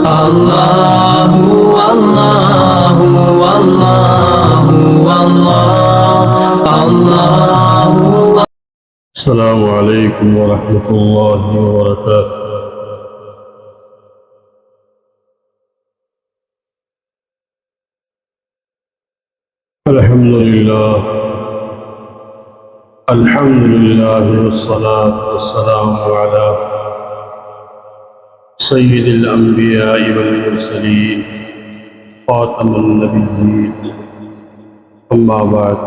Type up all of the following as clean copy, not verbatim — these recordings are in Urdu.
Allahu Allahu Allahu Allahu. السلام عليكم ورحمة الله وبركاته. الحمد لله والصلاة والسلام على سيد الأنبياء والمرسلين خاتم النبيين أما بعد.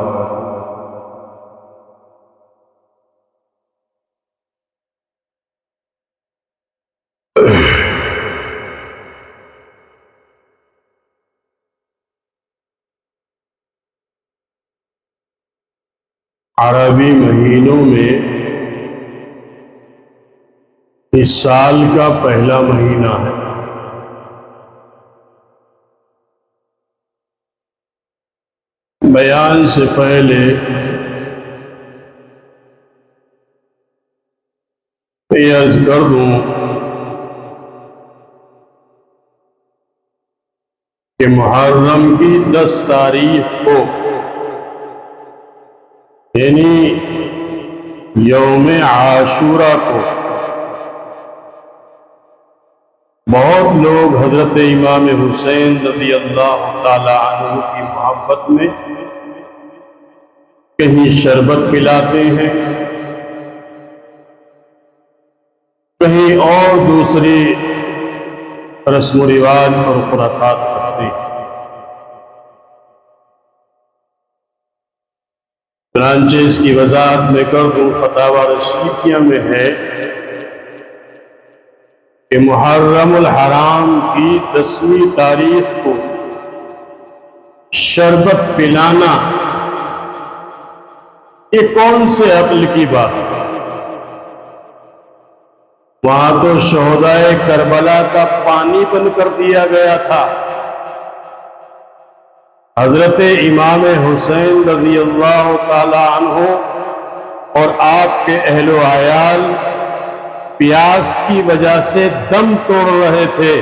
عربی مہینوں میں اس سال کا پہلا مہینہ ہے. بیان سے پہلے یہ عرض کر دوں کہ محرم کی 10 تاریخ کو یعنی یوم عاشوراء کو بہت لوگ حضرت امام حسین رضی اللہ تعالی عنہ کی محبت میں کہیں شربت پلاتے ہیں، کہیں اور دوسری رسم و رواج اور خرافات کرتے ہیں. چنانچہ اس کی وضاحت میں کر دوں، فتاوی رشیدیہ میں ہے کہ محرم الحرام کی 10ویں تاریخ کو شربت پلانا یہ کون سے عقل کی بات ہے؟ وہاں تو شہدائے کربلا کا پانی بند کر دیا گیا تھا. حضرت امام حسین رضی اللہ تعالی عنہ اور آپ کے اہل و عیال پیاس کی وجہ سے دم توڑ رہے تھے،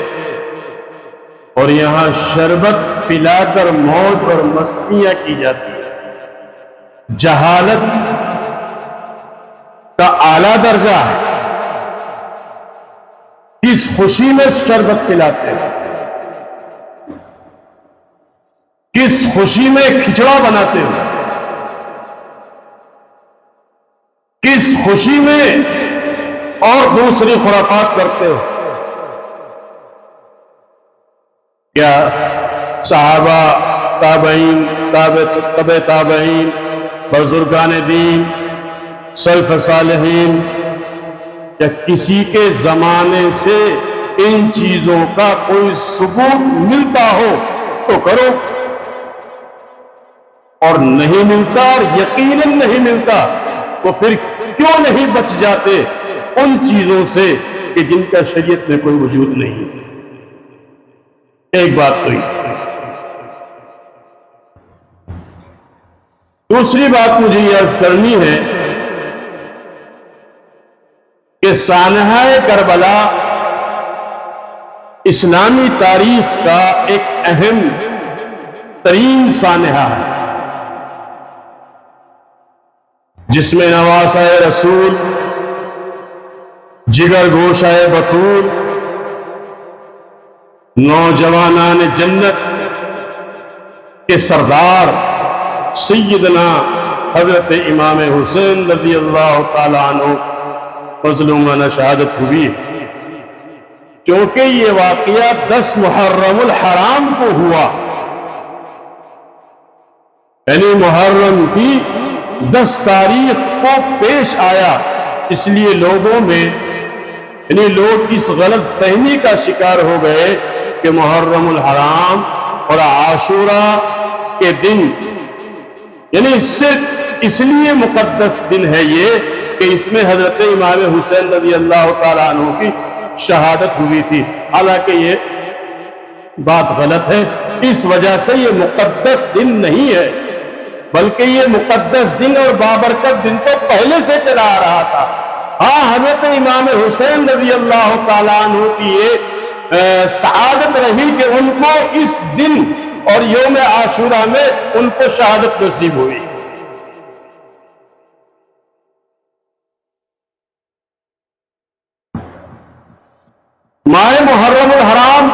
اور یہاں شربت پلا کر موج اور مستیاں کی جاتی ہیں. جہالت کا اعلیٰ درجہ ہے. کس خوشی میں شربت پلاتے ہیں، کس خوشی میں کھچڑا بناتے ہو، کس خوشی میں اور دوسری خرافات کرتے ہو. کیا صحابہ، تابعین، تبع تابعین، بزرگان دین، سلف صالحین یا کسی کے زمانے سے ان چیزوں کا کوئی ثبوت ملتا ہو تو کرو، اور نہیں ملتا اور یقیناً نہیں ملتا تو پھر کیوں نہیں بچ جاتے ان چیزوں سے کہ جن کا شریعت میں کوئی وجود نہیں. ایک بات تو یہ. دوسری بات مجھے یہ عرض کرنی ہے کہ سانحہ کربلا اسلامی تاریخ کا ایک اہم ترین سانحہ ہے، جس میں نواسہ رسول، جگر گوشہ بطول، نوجوانان جنت کے سردار سیدنا حضرت امام حسین رضی اللہ تعالی عنہ مظلومانہ شہادت ہوئی. کیونکہ یہ واقعہ 10 محرم الحرام کو ہوا، یعنی محرم کی 10 تاریخ کو پیش آیا. اس لیے لوگوں میں یعنی لوگ اس غلط فہمی کا شکار ہو گئے کہ محرم الحرام اور عاشوراء کے دن یعنی صرف اس لیے مقدس دن ہے یہ کہ اس میں حضرت امام حسین رضی اللہ تعالیٰ عنہ کی شہادت ہوئی تھی. حالانکہ یہ بات غلط ہے. اس وجہ سے یہ مقدس دن نہیں ہے، بلکہ یہ مقدس دن اور بابرکت دن تو پہلے سے چلا آ رہا تھا. ہاں، حضرت امام حسین رضی اللہ تعالیٰ عنہ کی یہ سعادت رہی کہ ان کو اس دن اور یوم عاشورہ میں ان کو شہادت نصیب ہوئی۔ ماہ محرم الحرام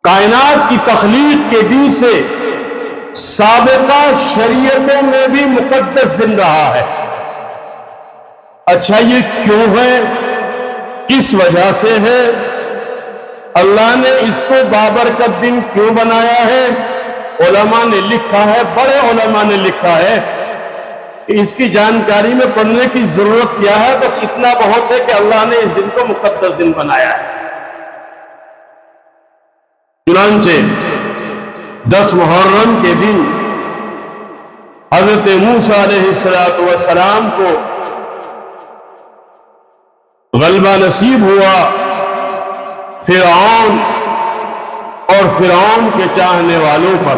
کائنات کی تخلیق کے دن سے سابقہ شریعتوں میں بھی مقدس دن رہا ہے۔ اچھا یہ کیوں ہے، کس وجہ سے ہے، اللہ نے اس کو بابرکت دن کیوں بنایا ہے؟ علماء نے لکھا ہے، بڑے علماء نے لکھا ہے کہ اس کی جانکاری میں پڑھنے کی ضرورت کیا ہے، بس اتنا بہت ہے کہ اللہ نے اس دن کو مقدس دن بنایا ہے۔ چنانچہ 10 محرم کے دن حضرت موسیٰ علیہ السلام کو غلبہ نصیب ہوا فرعون اور فرعون کے چاہنے والوں پر۔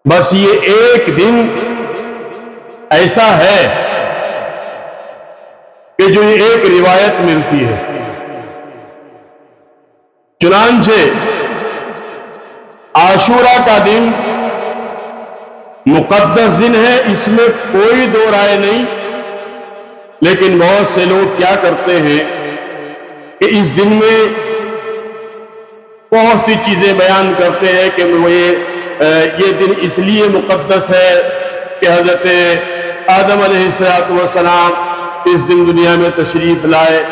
بس یہ ایک دن ایسا ہے کہ جو ایک روایت ملتی ہے، چنانچہ عاشورہ کا دن مقدس دن ہے، اس میں کوئی دو رائے نہیں، لیکن بہت سے لوگ کیا کرتے ہیں کہ اس دن میں بہت سی چیزیں بیان کرتے ہیں کہ یہ دن اس لیے مقدس ہے کہ حضرت آدم علیہ السلام اس دن دنیا میں تشریف لائے،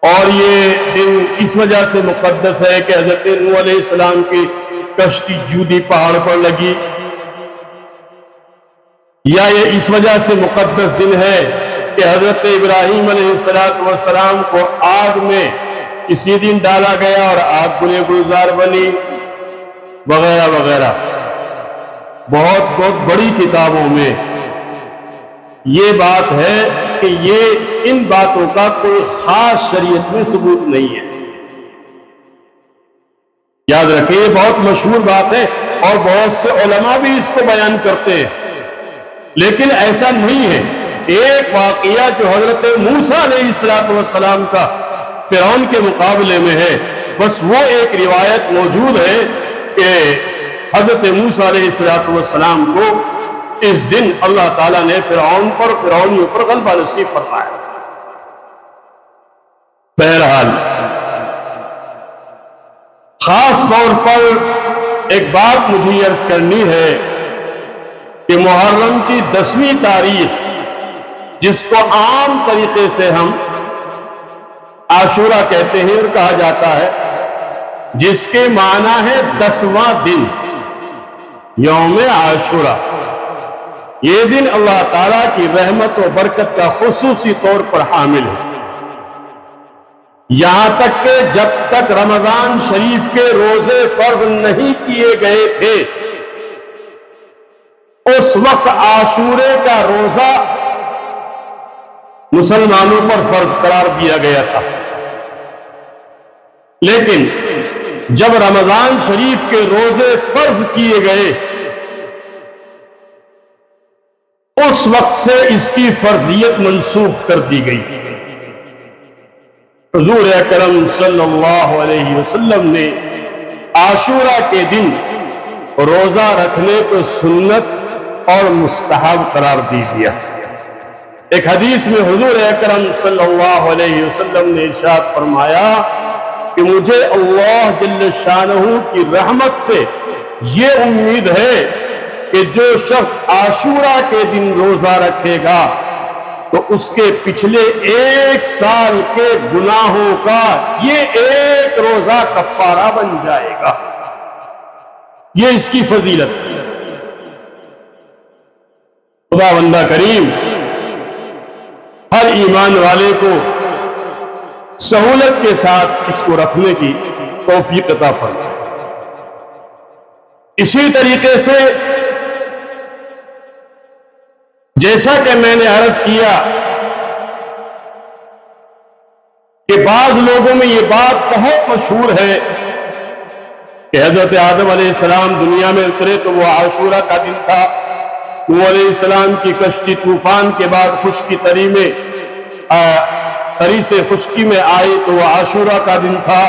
اور یہ دن اس وجہ سے مقدس ہے کہ حضرت نوح علیہ السلام کی کشتی جودی پہاڑ پر لگی، یا یہ اس وجہ سے مقدس دن ہے کہ حضرت ابراہیم علیہ السلام کو آگ میں اسی دن ڈالا گیا اور آگ گلے گلزار بنی، وغیرہ وغیرہ۔ بہت بہت بڑی کتابوں میں یہ بات ہے کہ یہ ان باتوں کا کوئی خاص شریعت میں ثبوت نہیں ہے۔ یاد رکھیں یہ بہت مشہور بات ہے اور بہت سے علماء بھی اس کو بیان کرتے ہیں، لیکن ایسا نہیں ہے۔ ایک واقعہ جو حضرت موسیٰ علیہ السلام کا فرعون کے مقابلے میں ہے، بس وہ ایک روایت موجود ہے کہ حضرت موسیٰ علیہ السلام کو اس دن اللہ تعالیٰ نے فرعون پر فرعونیوں پر غلبہ نصیب فرمایا۔ بہرحال خاص طور پر ایک بات مجھے عرض کرنی ہے کہ محرم کی 10ویں تاریخ، جس کو عام طریقے سے ہم عاشورہ کہتے ہیں اور کہا جاتا ہے، جس کے معنی ہے 10واں دن، یوم عاشورہ، یہ دن اللہ تعالیٰ کی رحمت و برکت کا خصوصی طور پر حامل ہے۔ یہاں تک کہ جب تک رمضان شریف کے روزے فرض نہیں کیے گئے تھے، اس وقت عاشورے کا روزہ مسلمانوں پر فرض قرار دیا گیا تھا، لیکن جب رمضان شریف کے روزے فرض کیے گئے اس وقت سے اس کی فرضیت منسوخ کر دی گئی۔ حضور اکرم صلی اللہ علیہ وسلم نے عاشورہ کے دن روزہ رکھنے کو سنت اور مستحب قرار دیا۔ ایک حدیث میں حضور اکرم صلی اللہ علیہ وسلم نے ارشاد فرمایا کہ مجھے اللہ جل شانہ کی رحمت سے یہ امید ہے کہ جو شخص عاشورہ کے دن روزہ رکھے گا تو اس کے پچھلے 1 سال کے گناہوں کا یہ ایک روزہ کفارہ بن جائے گا۔ یہ اس کی فضیلت۔ خدا بندہ کریم ہر ایمان والے کو سہولت کے ساتھ اس کو رکھنے کی توفیق عطا فرمائے۔ اسی طریقے سے جیسا کہ میں نے عرض کیا کہ بعض لوگوں میں یہ بات بہت مشہور ہے کہ حضرت آدم علیہ السلام دنیا میں اترے تو وہ عاشورہ کا دن تھا، نوح علیہ السلام کی کشتی طوفان کے بعد خشکی تری سے خشکی میں آئی تو وہ عاشورہ کا دن تھا۔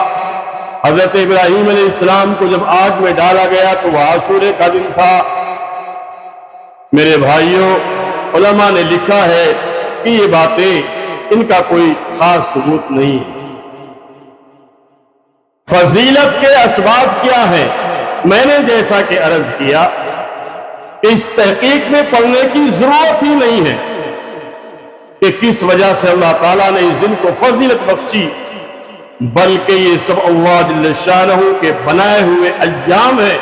حضرت ابراہیم علیہ السلام کو جب آگ میں ڈالا گیا تو وہ عاشورے کا دن تھا۔ میرے بھائیوں، علماء نے لکھا ہے کہ یہ باتیں ان کا کوئی خاص ثبوت نہیں ہے۔ فضیلت کے اسباب کیا ہیں؟ میں نے جیسا کہ عرض کیا، اس تحقیق میں پڑھنے کی ضرورت ہی نہیں ہے کہ کس وجہ سے اللہ تعالیٰ نے اس دن کو فضیلت بخشی، بلکہ یہ سب اللہ جل شانہ کے بنائے ہوئے ایام ہیں۔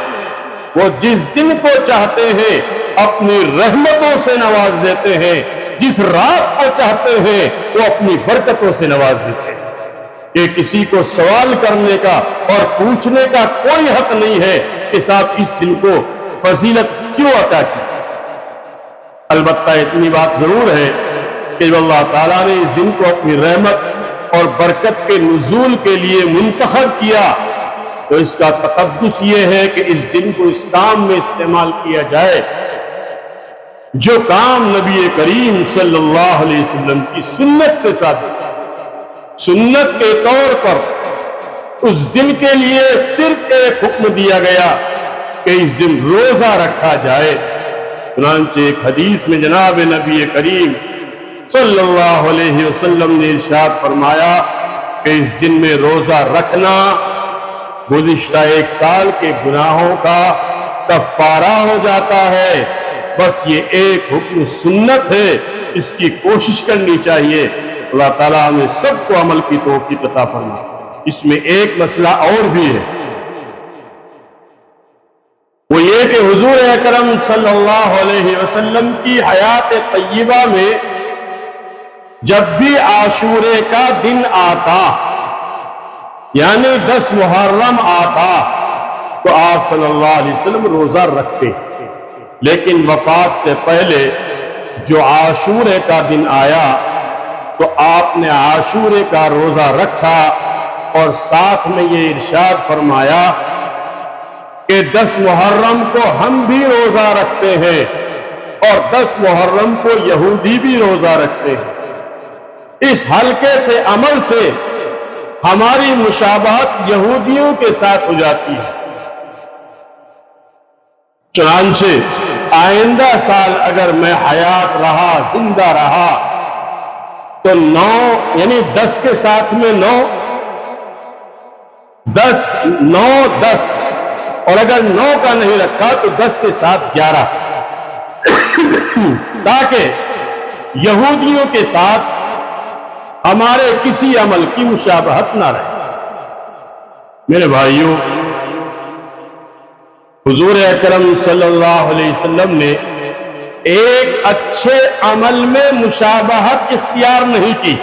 وہ جس دن کو چاہتے ہیں اپنی رحمتوں سے نواز دیتے ہیں، جس رات کو چاہتے ہیں وہ اپنی برکتوں سے نواز دیتے ہیں۔ کہ کسی کو سوال کرنے کا اور پوچھنے کا کوئی حق نہیں ہے کہ صاحب اس دن کو فضیلت کیوں عطا کی۔ البتہ اتنی بات ضرور ہے کہ جب اللہ تعالیٰ نے اس دن کو اپنی رحمت اور برکت کے نزول کے لیے منتخب کیا تو اس کا تقدس یہ ہے کہ اس دن کو اس کام میں استعمال کیا جائے جو کام نبی کریم صلی اللہ علیہ وسلم کی سنت سے ثابت ہے۔ سنت کے طور پر اس دن کے لیے صرف ایک حکم دیا گیا کہ اس دن روزہ رکھا جائے۔ چنانچہ ایک حدیث میں جناب نبی کریم صلی اللہ علیہ وسلم نے ارشاد فرمایا کہ اس دن میں روزہ رکھنا گزشتہ ایک سال کے گناہوں کا کفارہ ہو جاتا ہے۔ بس یہ ایک حکم سنت ہے، اس کی کوشش کرنی چاہیے۔ اللہ تعالیٰ ہمیں سب کو عمل کی توفیق عطا فرمائے۔ اس میں ایک مسئلہ اور بھی ہے، وہ یہ کہ حضور اکرم صلی اللہ علیہ وسلم کی حیات طیبہ میں جب بھی عاشورے کا دن آتا، یعنی 10 محرم آتا، تو آپ صلی اللہ علیہ وسلم روزہ رکھتے۔ لیکن وفات سے پہلے جو عاشورے کا دن آیا تو آپ نے عاشورے کا روزہ رکھا اور ساتھ میں یہ ارشاد فرمایا کہ 10 محرم کو ہم بھی روزہ رکھتے ہیں اور 10 محرم کو یہودی بھی روزہ رکھتے ہیں۔ اس ہلکے سے عمل سے ہماری مشابہت یہودیوں کے ساتھ ہو جاتی ہے۔ چنانچہ آئندہ سال اگر میں حیات رہا، زندہ رہا، تو 9 یعنی 10 کے ساتھ میں 9 10 اور اگر 9 کا نہیں رکھا تو 10 کے ساتھ 11 تاکہ یہودیوں کے ساتھ ہمارے کسی عمل کی مشابہت نہ رہے۔ میرے بھائیوں، حضور اکرم صلی اللہ علیہ وسلم نے ایک اچھے عمل میں مشابہت اختیار نہیں کی،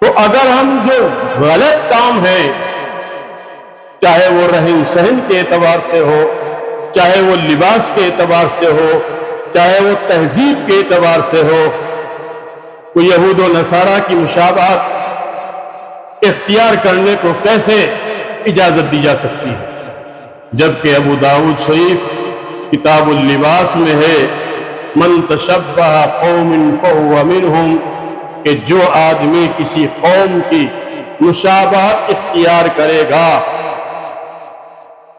تو اگر ہم جو غلط کام ہے، چاہے وہ رہن سہن کے اعتبار سے ہو، چاہے وہ لباس کے اعتبار سے ہو، چاہے وہ تہذیب کے اعتبار سے ہو، تو یہود و نصارہ کی مشابہت اختیار کرنے کو کیسے اجازت دی جا سکتی ہے؟ جبکہ ابو داؤد شریف کتاب اللباس میں ہے من تشبہ قوم فہو منہم، کہ جو آدمی کسی قوم کی مشابہت اختیار کرے گا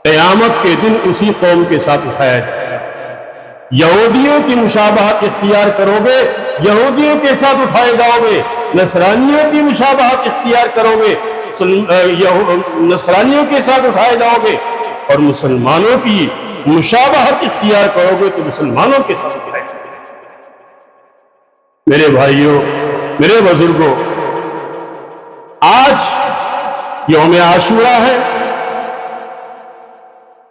قیامت کے دن اسی قوم کے ساتھ اٹھایا جائے گا۔ یہودیوں کی مشابہت اختیار کرو گے، یہودیوں کے ساتھ اٹھائے جاؤ گے۔ نصرانیوں کی مشابہت اختیار کرو گے، نصرانیوں کے ساتھ اٹھائے جاؤ گے، اور مسلمانوں کی مشابہت اختیار کرو گے تو مسلمانوں کے ساتھ اٹھائے جاؤ گے۔ میرے بھائیوں، میرے بزرگوں، آج یوم عاشورہ ہے۔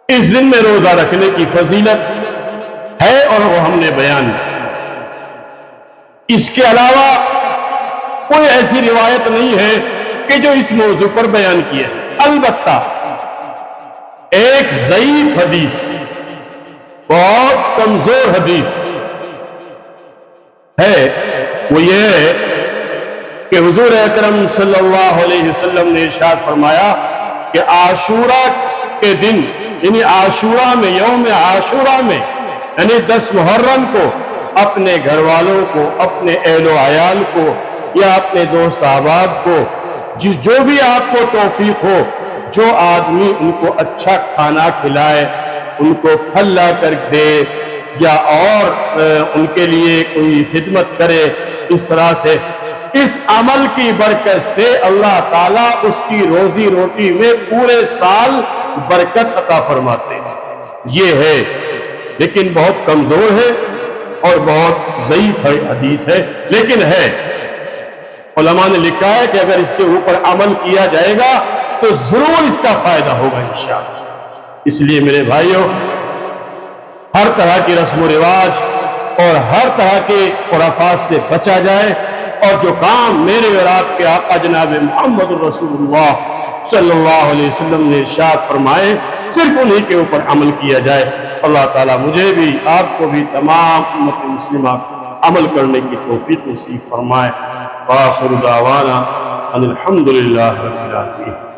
اس دن میں روزہ رکھنے کی فضیلت ہے اور وہ ہم نے بیان کی۔ اس کے علاوہ کوئی ایسی روایت نہیں ہے کہ جو اس موضوع پر بیان کی ہے۔ البتہ ایک ضعیف حدیث، بہت کمزور حدیث ہے، وہ یہ ہے کہ حضور اکرم صلی اللہ علیہ وسلم نے ارشاد فرمایا کہ عاشورہ کے دن، یعنی عاشورہ میں، یوم عاشورہ میں یعنی 10 محرم کو اپنے گھر والوں کو، اپنے اہل و عیال کو یا اپنے دوست احباب کو، جو بھی آپ کو توفیق ہو، جو آدمی ان کو اچھا کھانا کھلائے، ان کو پھل لا کر دے یا اور ان کے لیے کوئی خدمت کرے، اس طرح سے اس عمل کی برکت سے اللہ تعالیٰ اس کی روزی روٹی میں پورے سال برکت عطا فرماتے ہیں۔ یہ ہے، لیکن بہت کمزور ہے اور بہت ضعیف حدیث ہے، لیکن ہے۔ علماء نے لکھا ہے کہ اگر اس کے اوپر عمل کیا جائے گا تو ضرور اس کا فائدہ ہوگا انشاءاللہ۔ اس لیے میرے بھائیوں، ہر طرح کی رسم و رواج اور ہر طرح کے خرافات سے بچا جائے، اور جو کام میرے اور آپ کے آقا جناب محمد رسول اللہ صلی اللہ علیہ وسلم نے ارشاد فرمائے، صرف انہی کے اوپر عمل کیا جائے۔ اللہ تعالیٰ مجھے بھی، آپ کو بھی، تمام امت مسلمہ عمل کرنے کی توفیق نصیب فرمائے۔ وآخر دعوانا ان الحمدللہ رب العالمین۔